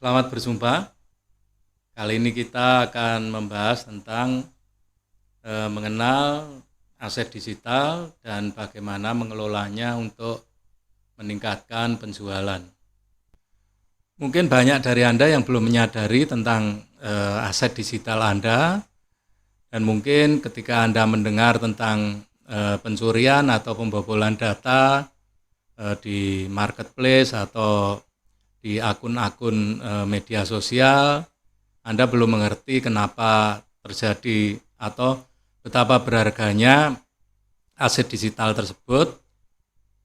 Selamat berjumpa. Kali ini kita akan membahas tentang mengenal aset digital dan bagaimana mengelolanya untuk meningkatkan penjualan. Mungkin banyak dari Anda yang belum menyadari tentang aset digital Anda, dan mungkin ketika Anda mendengar tentang pencurian atau pembobolan data di marketplace atau di akun-akun media sosial, Anda belum mengerti kenapa terjadi atau betapa berharganya aset digital tersebut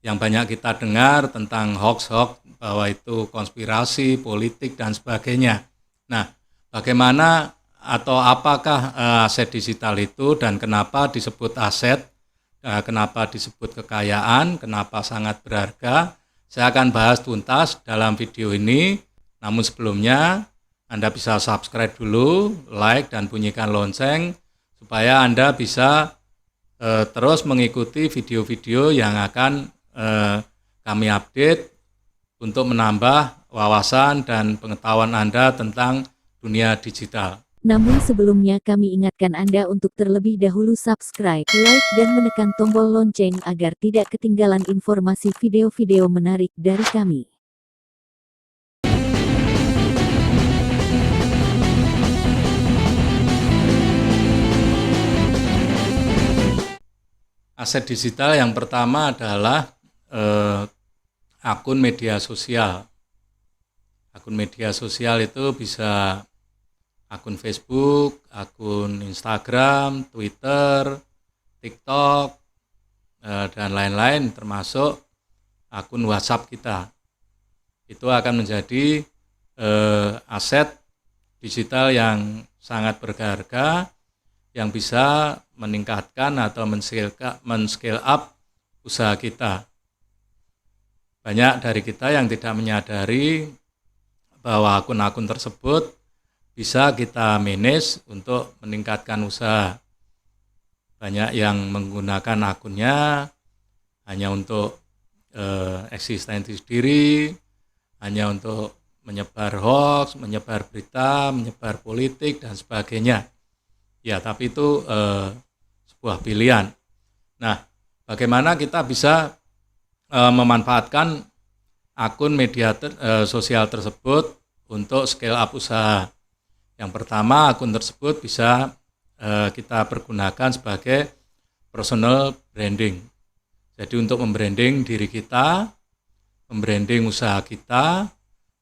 yang banyak kita dengar tentang hoax-hoax bahwa itu konspirasi, politik, dan sebagainya. Nah, bagaimana atau apakah aset digital itu dan kenapa disebut aset, kenapa disebut kekayaan, kenapa sangat berharga? Saya akan bahas tuntas dalam video ini, namun sebelumnya Anda bisa subscribe dulu, like, dan bunyikan lonceng, supaya Anda bisa terus mengikuti video-video yang akan kami update untuk menambah wawasan dan pengetahuan Anda tentang dunia digital. Namun sebelumnya kami ingatkan Anda untuk terlebih dahulu subscribe, like, dan menekan tombol lonceng agar tidak ketinggalan informasi video-video menarik dari kami. Aset digital yang pertama adalah akun media sosial. Akun media sosial itu bisa akun Facebook, akun Instagram, Twitter, TikTok, dan lain-lain, termasuk akun WhatsApp kita. Itu akan menjadi aset digital yang sangat berharga yang bisa meningkatkan atau men-scale up usaha kita. Banyak dari kita yang tidak menyadari bahwa akun-akun tersebut bisa kita manage untuk meningkatkan usaha. Banyak yang menggunakan akunnya hanya untuk eksistensi diri, hanya untuk menyebar hoax, menyebar berita, menyebar politik, dan sebagainya. Ya, tapi itu sebuah pilihan. Nah, bagaimana kita bisa memanfaatkan akun media sosial tersebut untuk scale up usaha? Yang pertama, akun tersebut bisa kita pergunakan sebagai personal branding. Jadi untuk membranding diri kita, membranding usaha kita,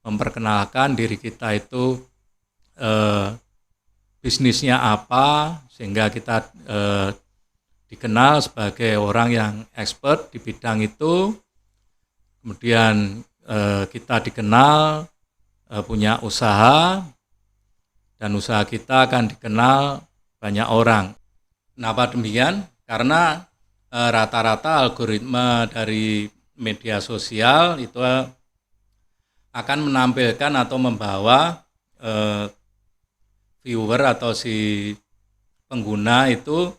memperkenalkan diri kita itu bisnisnya apa, sehingga kita dikenal sebagai orang yang expert di bidang itu. Kemudian kita dikenal punya usaha, dan usaha kita akan dikenal banyak orang. Kenapa demikian? Karena rata-rata algoritma dari media sosial itu akan menampilkan atau membawa viewer atau si pengguna itu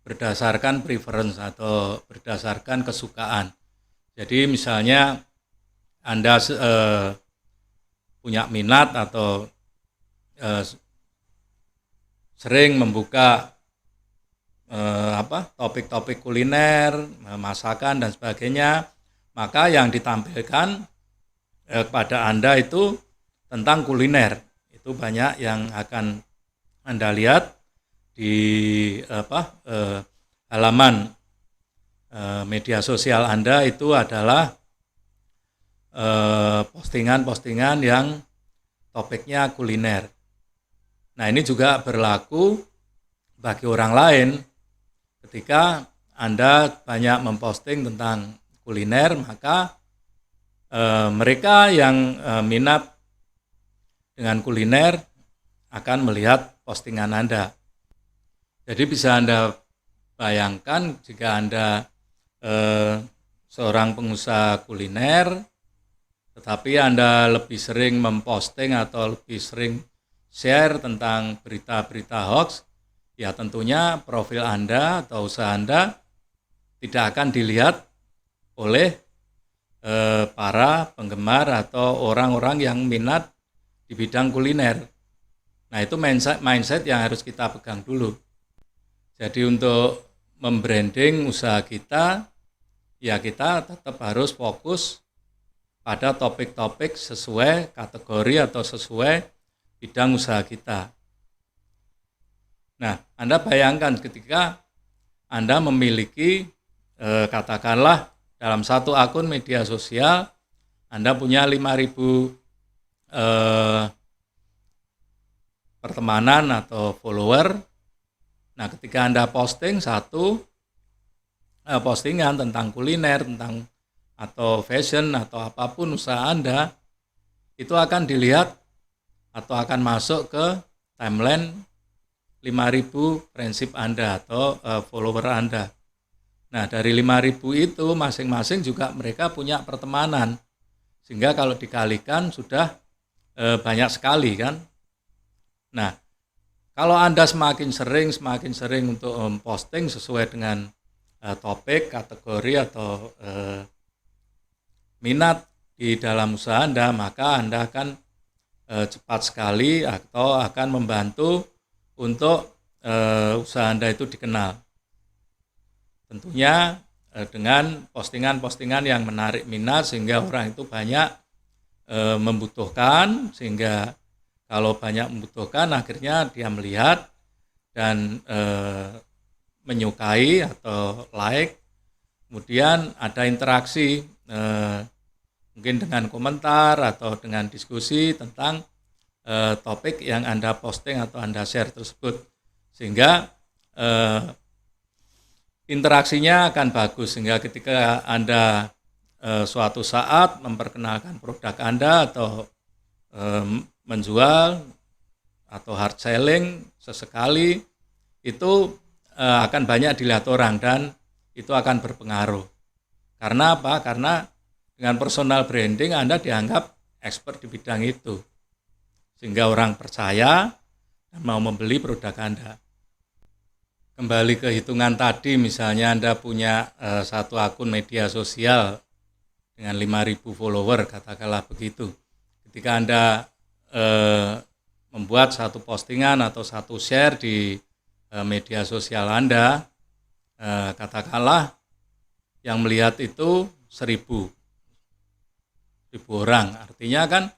berdasarkan preference atau berdasarkan kesukaan. Jadi misalnya Anda punya minat atau sering membuka topik-topik kuliner, masakan, dan sebagainya, maka yang ditampilkan kepada Anda itu tentang kuliner. Itu banyak yang akan Anda lihat di halaman media sosial Anda. Itu adalah postingan-postingan yang topiknya kuliner. Nah, ini juga berlaku bagi orang lain. Ketika Anda banyak memposting tentang kuliner, maka mereka yang minat dengan kuliner akan melihat postingan Anda. Jadi bisa Anda bayangkan jika Anda seorang pengusaha kuliner, tetapi Anda lebih sering memposting atau lebih sering share tentang berita-berita hoax, ya tentunya profil Anda atau usaha Anda tidak akan dilihat oleh para penggemar atau orang-orang yang minat di bidang kuliner. Nah, itu mindset yang harus kita pegang dulu. Jadi untuk membranding usaha kita, ya kita tetap harus fokus pada topik-topik sesuai kategori atau sesuai bidang usaha kita. Nah, Anda bayangkan ketika Anda memiliki katakanlah dalam satu akun media sosial Anda punya 5.000 pertemanan atau follower. Nah, ketika Anda posting satu postingan tentang kuliner, tentang atau fashion atau apapun usaha Anda, itu akan dilihat atau akan masuk ke timeline 5.000 friendship Anda atau follower Anda. Nah, dari 5.000 itu masing-masing juga mereka punya pertemanan. Sehingga kalau dikalikan sudah banyak sekali kan. Nah, kalau Anda semakin sering untuk posting sesuai dengan topik, kategori atau minat di dalam usaha Anda, maka Anda akan cepat sekali atau akan membantu untuk usaha Anda itu dikenal. Tentunya dengan postingan-postingan yang menarik minat sehingga orang itu banyak membutuhkan, sehingga kalau banyak membutuhkan akhirnya dia melihat dan menyukai atau like, kemudian ada interaksi mungkin dengan komentar atau dengan diskusi tentang topik yang Anda posting atau Anda share tersebut, sehingga interaksinya akan bagus, sehingga ketika Anda suatu saat memperkenalkan produk Anda atau menjual atau hard selling sesekali, itu akan banyak dilihat orang dan itu akan berpengaruh. Karena apa? Karena dengan personal branding Anda dianggap expert di bidang itu, sehingga orang percaya dan mau membeli produk Anda. Kembali ke hitungan tadi, misalnya Anda punya satu akun media sosial dengan 5.000 follower, katakanlah begitu. Ketika Anda membuat satu postingan atau satu share di media sosial Anda, katakanlah yang melihat itu 1.000 orang. Artinya kan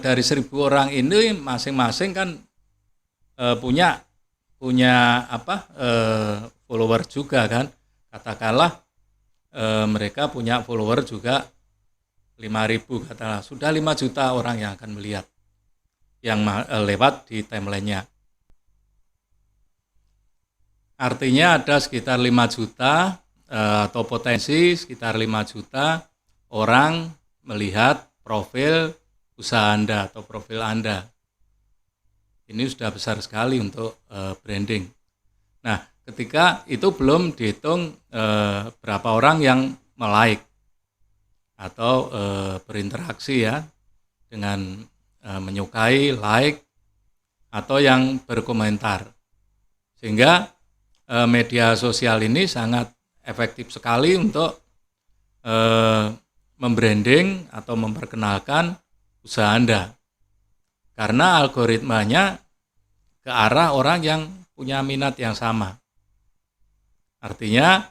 dari 1.000 orang ini masing-masing kan punya follower juga kan. Katakanlah mereka punya follower juga 5.000, katakanlah sudah 5 juta orang yang akan melihat yang lewat di timelinenya. Artinya ada sekitar 5 juta atau potensi sekitar 5 juta orang melihat profil usaha Anda atau profil Anda. Ini sudah besar sekali untuk branding. Nah, ketika itu belum dihitung berapa orang yang like atau berinteraksi ya, dengan menyukai, like, atau yang berkomentar. Sehingga media sosial ini sangat efektif sekali untuk membranding atau memperkenalkan usaha Anda. Karena algoritmanya ke arah orang yang punya minat yang sama. Artinya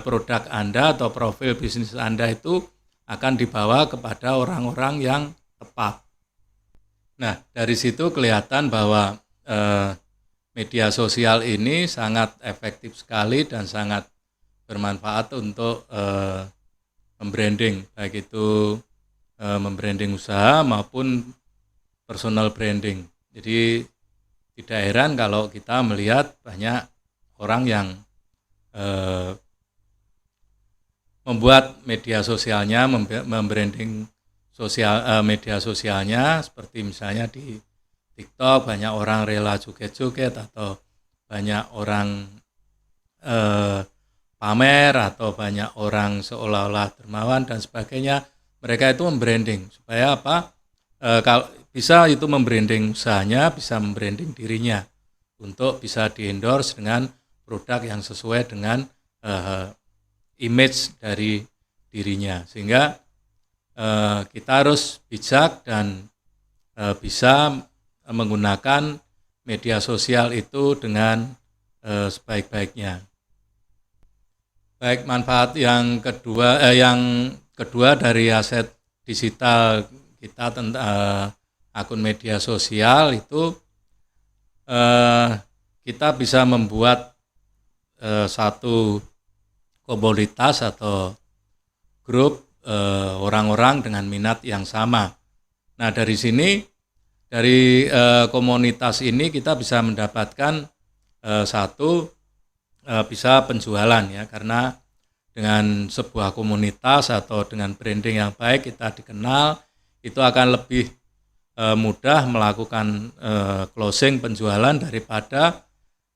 produk Anda atau profil bisnis Anda itu akan dibawa kepada orang-orang yang tepat. Nah, dari situ kelihatan bahwa media sosial ini sangat efektif sekali dan sangat bermanfaat untuk membranding, baik itu membranding usaha maupun personal branding. Jadi tidak heran kalau kita melihat banyak orang yang membuat media sosialnya, membranding media sosialnya, seperti misalnya di TikTok banyak orang rela joget-joget atau banyak orang pamer atau banyak orang seolah-olah dermawan dan sebagainya. Mereka itu membranding supaya apa? Kalau bisa itu membranding usahanya, bisa membranding dirinya untuk bisa di-endorse dengan produk yang sesuai dengan image dari dirinya. Sehingga kita harus bijak dan bisa menggunakan media sosial itu dengan sebaik-baiknya. Baik, manfaat yang kedua dari aset digital kita tentang akun media sosial itu kita bisa membuat satu komunitas atau grup orang-orang dengan minat yang sama. Nah, dari sini, dari komunitas ini kita bisa mendapatkan bisa penjualan ya, karena dengan sebuah komunitas atau dengan branding yang baik kita dikenal, itu akan lebih mudah melakukan closing penjualan daripada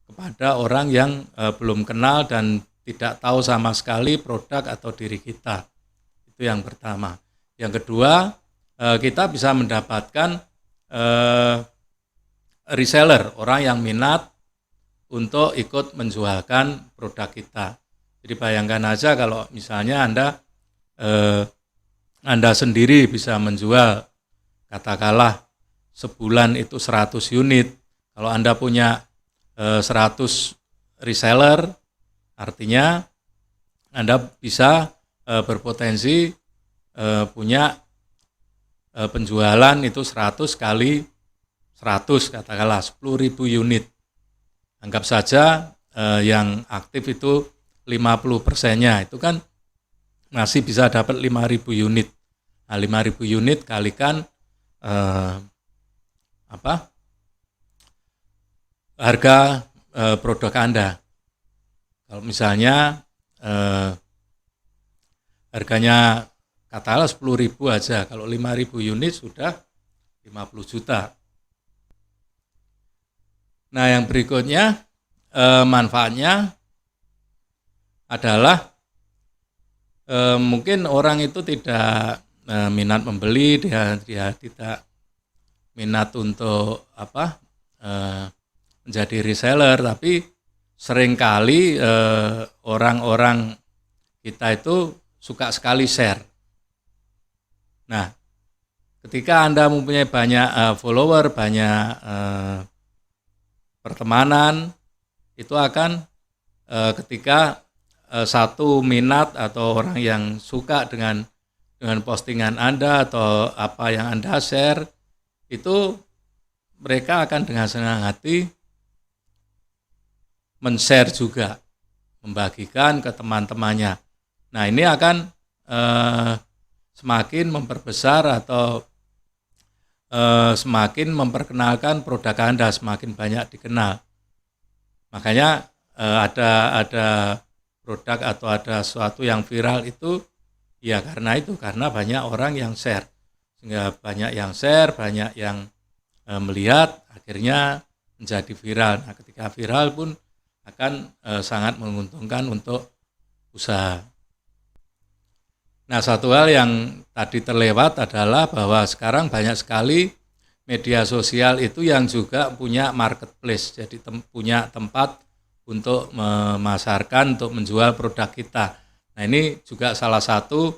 kepada orang yang belum kenal dan tidak tahu sama sekali produk atau diri kita. Itu yang pertama. Yang kedua, kita bisa mendapatkan reseller, orang yang minat untuk ikut menjualkan produk kita. Jadi bayangkan aja kalau misalnya Anda sendiri bisa menjual katakanlah sebulan itu 100 unit. Kalau Anda punya 100 reseller, artinya Anda bisa berpotensi punya penjualan itu 100 kali 100, katakanlah 10.000 unit. Anggap saja yang aktif itu 50%-nya, itu kan masih bisa dapat 5.000 unit. Nah, 5.000 unit kalikan harga produk Anda. Kalau misalnya harganya katakanlah 10.000 aja, kalau 5.000 unit sudah 50 juta. Nah, yang berikutnya manfaatnya adalah mungkin orang itu tidak minat membeli, dia tidak minat untuk menjadi reseller, tapi seringkali orang-orang kita itu suka sekali share. Nah, ketika Anda mempunyai banyak follower, banyak pertemanan, itu akan ketika satu minat atau orang yang suka dengan postingan Anda atau apa yang Anda share, itu mereka akan dengan senang hati men-share juga, membagikan ke teman-temannya. Nah, ini akan semakin memperbesar atau semakin memperkenalkan produk Anda, semakin banyak dikenal. Makanya ada produk atau ada sesuatu yang viral itu ya karena banyak orang yang share. Sehingga banyak yang share, banyak yang melihat, akhirnya menjadi viral. Nah, ketika viral pun akan sangat menguntungkan untuk usaha. Nah, satu hal yang tadi terlewat adalah bahwa sekarang banyak sekali media sosial itu yang juga punya marketplace, jadi punya tempat untuk memasarkan, untuk menjual produk kita. Nah, ini juga salah satu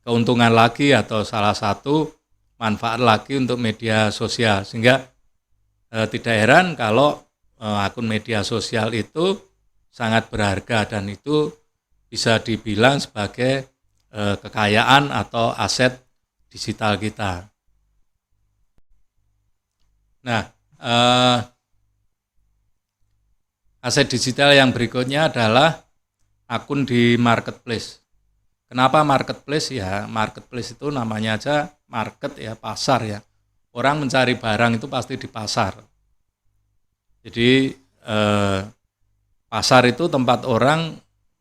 keuntungan lagi atau salah satu manfaat lagi untuk media sosial, sehingga tidak heran kalau akun media sosial itu sangat berharga dan itu bisa dibilang sebagai kekayaan atau aset digital kita. Nah, aset digital yang berikutnya adalah akun di marketplace. Kenapa marketplace? Ya, marketplace itu namanya aja market ya, pasar ya. Orang mencari barang itu pasti di pasar. Jadi pasar itu tempat orang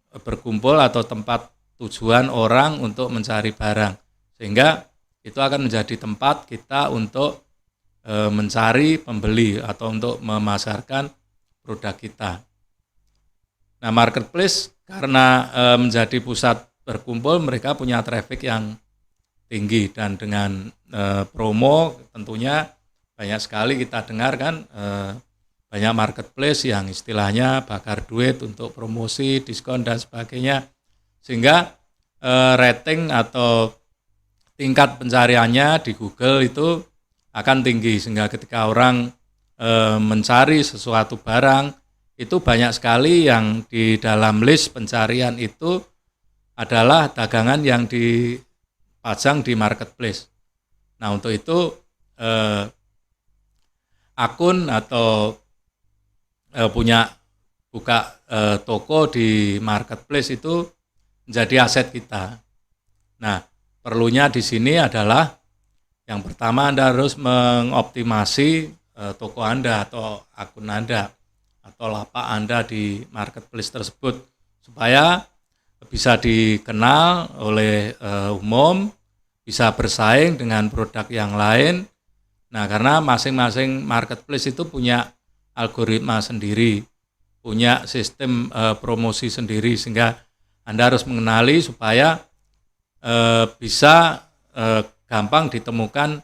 berkumpul atau tempat tujuan orang untuk mencari barang, sehingga itu akan menjadi tempat kita untuk mencari pembeli atau untuk memasarkan produk kita. Nah, marketplace karena menjadi pusat berkumpul, mereka punya traffic yang tinggi dan dengan promo tentunya banyak sekali kita dengar kan banyak marketplace yang istilahnya bakar duit untuk promosi, diskon dan sebagainya, sehingga rating atau tingkat pencariannya di Google itu akan tinggi, sehingga ketika orang mencari sesuatu barang, itu banyak sekali yang di dalam list pencarian itu adalah dagangan yang dipajang di marketplace. Nah, untuk itu akun atau buka toko di marketplace itu menjadi aset kita. Nah, perlunya di sini adalah yang pertama Anda harus mengoptimasi toko Anda atau akun Anda atau lapak Anda di marketplace tersebut supaya bisa dikenal oleh umum, bisa bersaing dengan produk yang lain. Nah, karena masing-masing marketplace itu punya algoritma sendiri, punya sistem promosi sendiri, sehingga Anda harus mengenali supaya bisa gampang ditemukan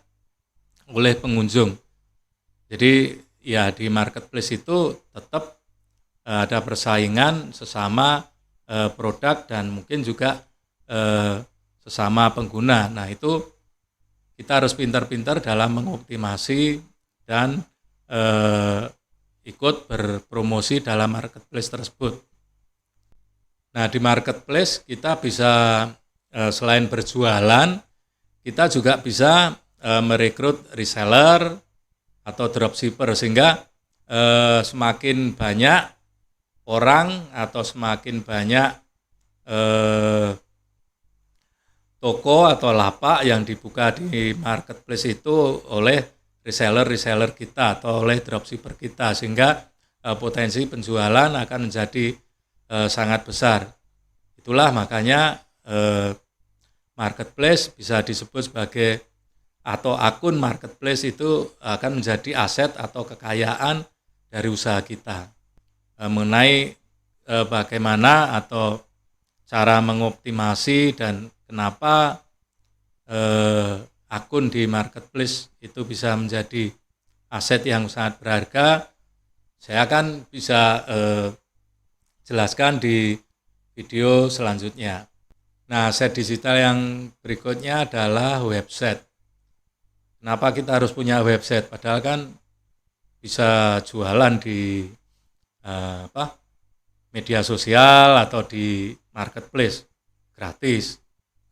oleh pengunjung. Jadi ya di marketplace itu tetap ada persaingan sesama produk dan mungkin juga sesama pengguna. Nah, itu kita harus pintar-pintar dalam mengoptimasi dan ikut berpromosi dalam marketplace tersebut. Nah, di marketplace kita bisa selain berjualan, kita juga bisa merekrut reseller atau dropshipper, sehingga semakin banyak orang atau semakin banyak toko atau lapak yang dibuka di marketplace itu oleh reseller kita atau oleh dropshipper kita, sehingga potensi penjualan akan menjadi sangat besar. Itulah makanya marketplace bisa disebut sebagai atau akun marketplace itu akan menjadi aset atau kekayaan dari usaha kita. Mengenai bagaimana atau cara mengoptimasi dan kenapa akun di marketplace itu bisa menjadi aset yang sangat berharga, saya akan bisa jelaskan di video selanjutnya. Nah, aset digital yang berikutnya adalah website. Kenapa kita harus punya website? Padahal kan bisa jualan di media sosial atau di marketplace gratis.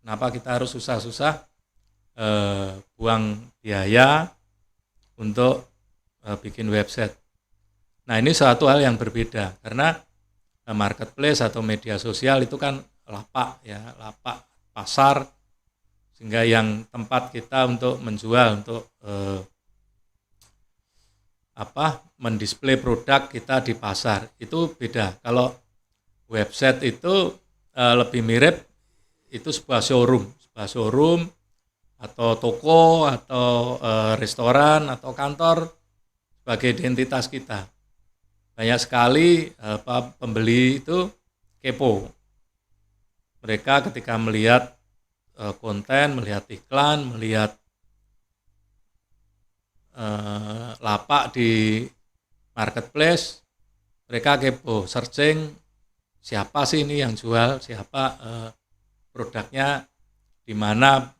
Kenapa kita harus susah-susah buang biaya untuk bikin website? Nah, ini suatu hal yang berbeda karena marketplace atau media sosial itu kan lapak pasar, sehingga yang tempat kita untuk menjual, untuk mendisplay produk kita di pasar, itu beda. Kalau website itu lebih mirip itu sebuah showroom atau toko atau restoran atau kantor sebagai identitas kita. Banyak sekali pembeli itu kepo. Mereka ketika melihat konten, melihat iklan, melihat lapak di marketplace, mereka kepo, searching siapa sih ini yang jual, siapa produknya di mana.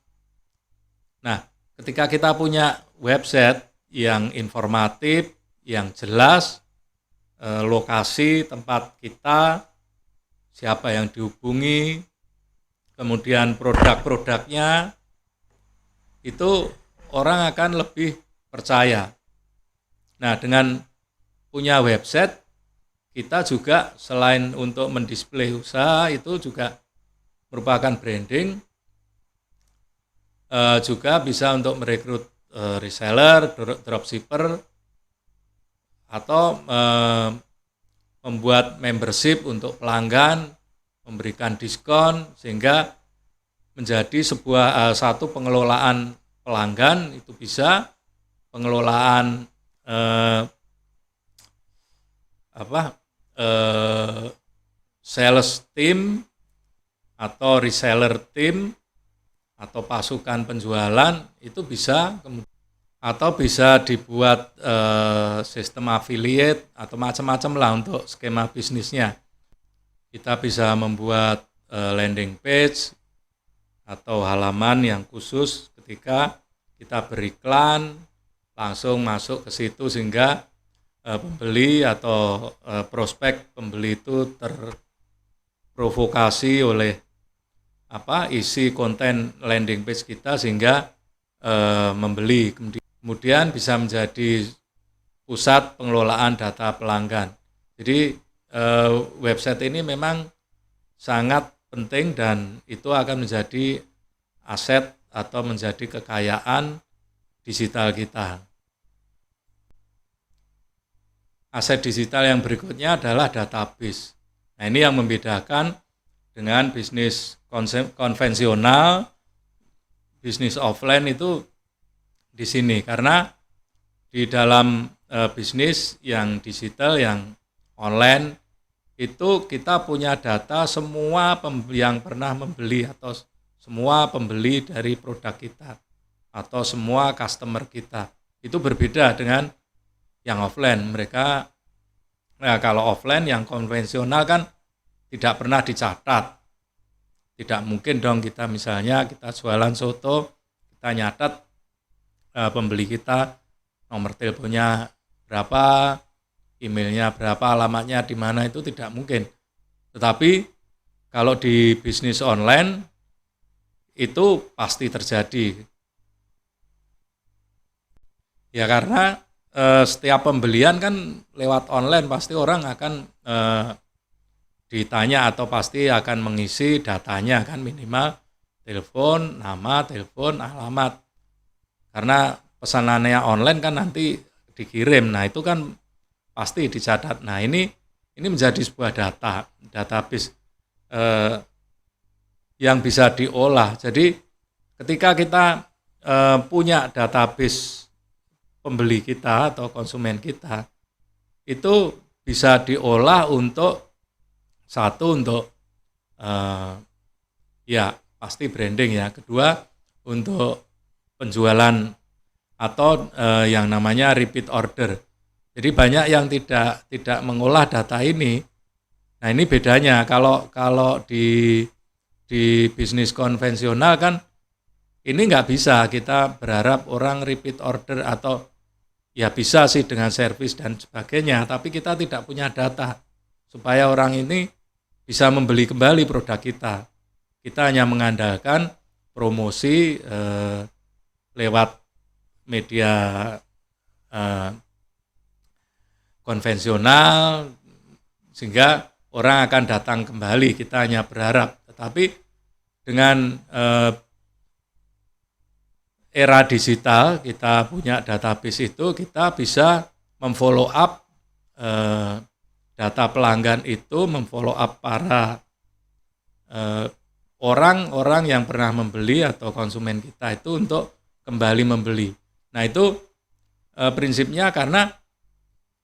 Nah, ketika kita punya website yang informatif, yang jelas, lokasi tempat kita, siapa yang dihubungi, kemudian produk-produknya, itu orang akan lebih percaya. Nah, dengan punya website, kita juga selain untuk mendisplay usaha, itu juga merupakan branding, juga bisa untuk merekrut reseller, dropshipper, atau membuat membership untuk pelanggan, memberikan diskon, sehingga menjadi satu pengelolaan pelanggan, itu bisa pengelolaan sales team atau reseller team atau pasukan penjualan, itu bisa, atau bisa dibuat sistem affiliate atau macam-macam lah untuk skema bisnisnya. Kita bisa membuat landing page atau halaman yang khusus ketika kita beriklan langsung masuk ke situ sehingga pembeli atau prospek pembeli itu terprovokasi oleh isi konten landing page kita sehingga membeli. Kemudian bisa menjadi pusat pengelolaan data pelanggan. Jadi website ini memang sangat penting dan itu akan menjadi aset atau menjadi kekayaan digital kita. Aset digital yang berikutnya adalah database. Nah, ini yang membedakan dengan bisnis konvensional, bisnis offline itu di sini. Karena di dalam bisnis yang digital, yang online, itu kita punya data semua yang pernah membeli atau semua pembeli dari produk kita atau semua customer kita. Itu berbeda dengan yang offline. Mereka kalau offline yang konvensional kan tidak pernah dicatat. Tidak mungkin dong kita misalnya kita jualan soto, kita nyatat pembeli kita nomor teleponnya berapa, emailnya berapa, alamatnya di mana, itu tidak mungkin. Tetapi kalau di bisnis online itu pasti terjadi. Ya karena setiap pembelian kan lewat online pasti orang akan ditanya atau pasti akan mengisi datanya kan, minimal telepon, nama, telepon, alamat. Karena pesanannya online kan nanti dikirim. Nah, itu kan pasti dicatat. Nah, ini menjadi sebuah database yang bisa diolah. Jadi ketika kita punya database pembeli kita atau konsumen kita, itu bisa diolah untuk satu, untuk ya pasti branding ya. Kedua, untuk penjualan atau yang namanya repeat order. Jadi banyak yang tidak mengolah data ini. Nah, ini bedanya. Kalau di bisnis konvensional kan ini nggak bisa kita berharap orang repeat order, atau ya bisa sih dengan servis dan sebagainya, tapi kita tidak punya data supaya orang ini bisa membeli kembali produk kita. Kita hanya mengandalkan promosi lewat media konvensional sehingga orang akan datang kembali, kita hanya berharap. Tetapi dengan era digital, kita punya database itu, kita bisa memfollow up data pelanggan itu, memfollow up para orang-orang yang pernah membeli atau konsumen kita itu untuk kembali membeli. Nah, itu prinsipnya karena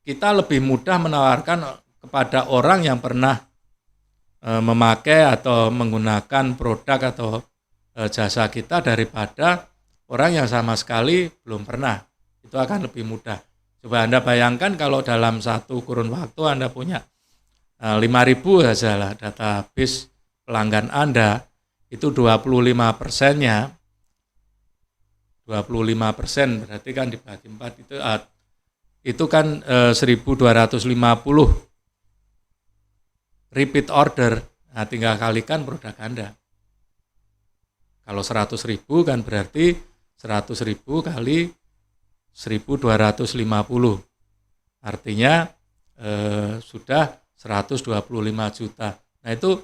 kita lebih mudah menawarkan kepada orang yang pernah memakai atau menggunakan produk atau jasa kita daripada orang yang sama sekali belum pernah. Itu akan lebih mudah. Coba Anda bayangkan kalau dalam satu kurun waktu Anda punya 5.000 saja lah database pelanggan Anda, itu 25%-nya 25% berarti kan dibagi 4 itu kan 1.250 repeat order. Nah, tinggal kalikan produk Anda. Kalau 100.000 kan berarti 100.000 kali 1.250. Artinya sudah 125 juta. Nah, itu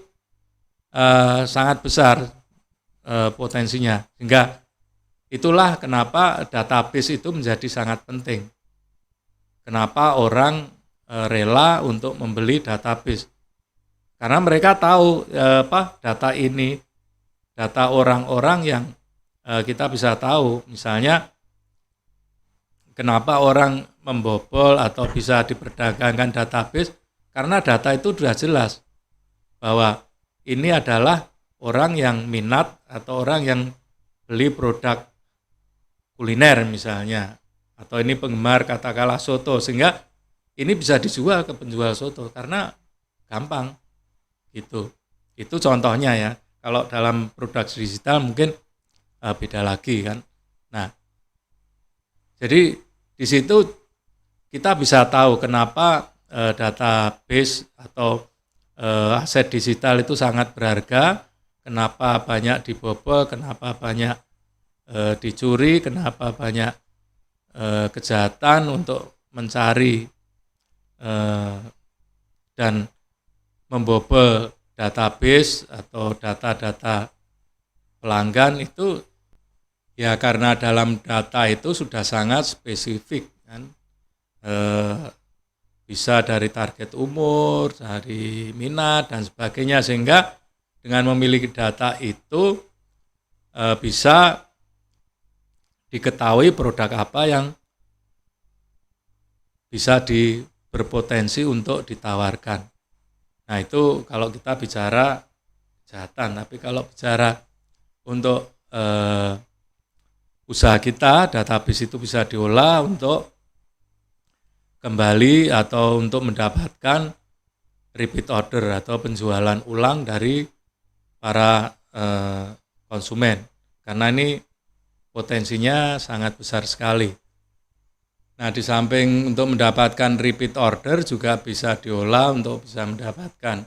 sangat besar potensinya. Sehingga itulah kenapa database itu menjadi sangat penting. Kenapa orang rela untuk membeli database? Karena mereka tahu data ini, data orang-orang yang kita bisa tahu. Misalnya kenapa orang membobol atau bisa diperdagangkan database, karena data itu sudah jelas bahwa ini adalah orang yang minat atau orang yang beli produk kuliner misalnya, atau ini penggemar katakanlah soto, sehingga ini bisa dijual ke penjual soto karena gampang gitu. Itu contohnya ya. Kalau dalam produk digital mungkin beda lagi kan. Nah, jadi di situ kita bisa tahu kenapa database atau aset digital itu sangat berharga, kenapa banyak dibobol, kenapa banyak dicuri, kenapa banyak kejahatan untuk mencari dan membobol database atau data-data pelanggan itu ya karena dalam data itu sudah sangat spesifik kan. Bisa dari target umur, dari minat dan sebagainya, sehingga dengan memiliki data itu bisa diketahui produk apa yang bisa berpotensi untuk ditawarkan. Nah itu kalau kita bicara kejahatan, tapi kalau bicara untuk usaha kita, database itu bisa diolah untuk kembali atau untuk mendapatkan repeat order atau penjualan ulang dari para konsumen. Karena ini potensinya sangat besar sekali. Nah, di samping untuk mendapatkan repeat order juga bisa diolah untuk bisa mendapatkan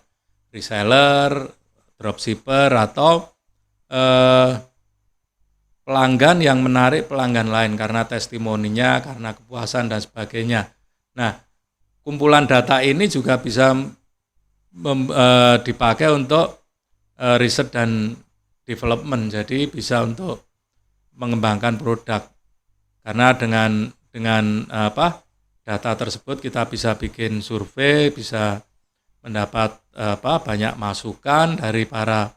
reseller, dropshipper atau pelanggan yang menarik pelanggan lain karena testimoninya, karena kepuasan dan sebagainya. Nah, kumpulan data ini juga bisa dipakai untuk riset dan development, jadi bisa untuk mengembangkan produk. Karena dengan data tersebut kita bisa bikin survei, bisa mendapat banyak masukan dari para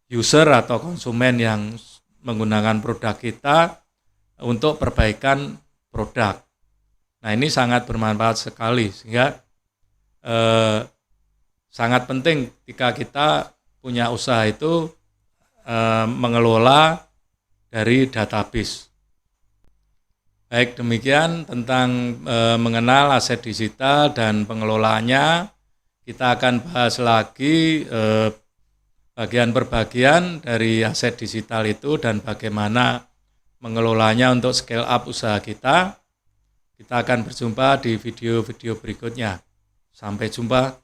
user atau konsumen yang menggunakan produk kita untuk perbaikan produk. Nah ini sangat bermanfaat sekali, sehingga sangat penting ketika kita punya usaha itu mengelola dari database. Baik, demikian tentang mengenal aset digital dan pengelolaannya. Kita akan bahas lagi bagian per bagian dari aset digital itu dan bagaimana mengelolanya untuk scale up usaha kita. Kita akan berjumpa di video-video berikutnya. Sampai jumpa.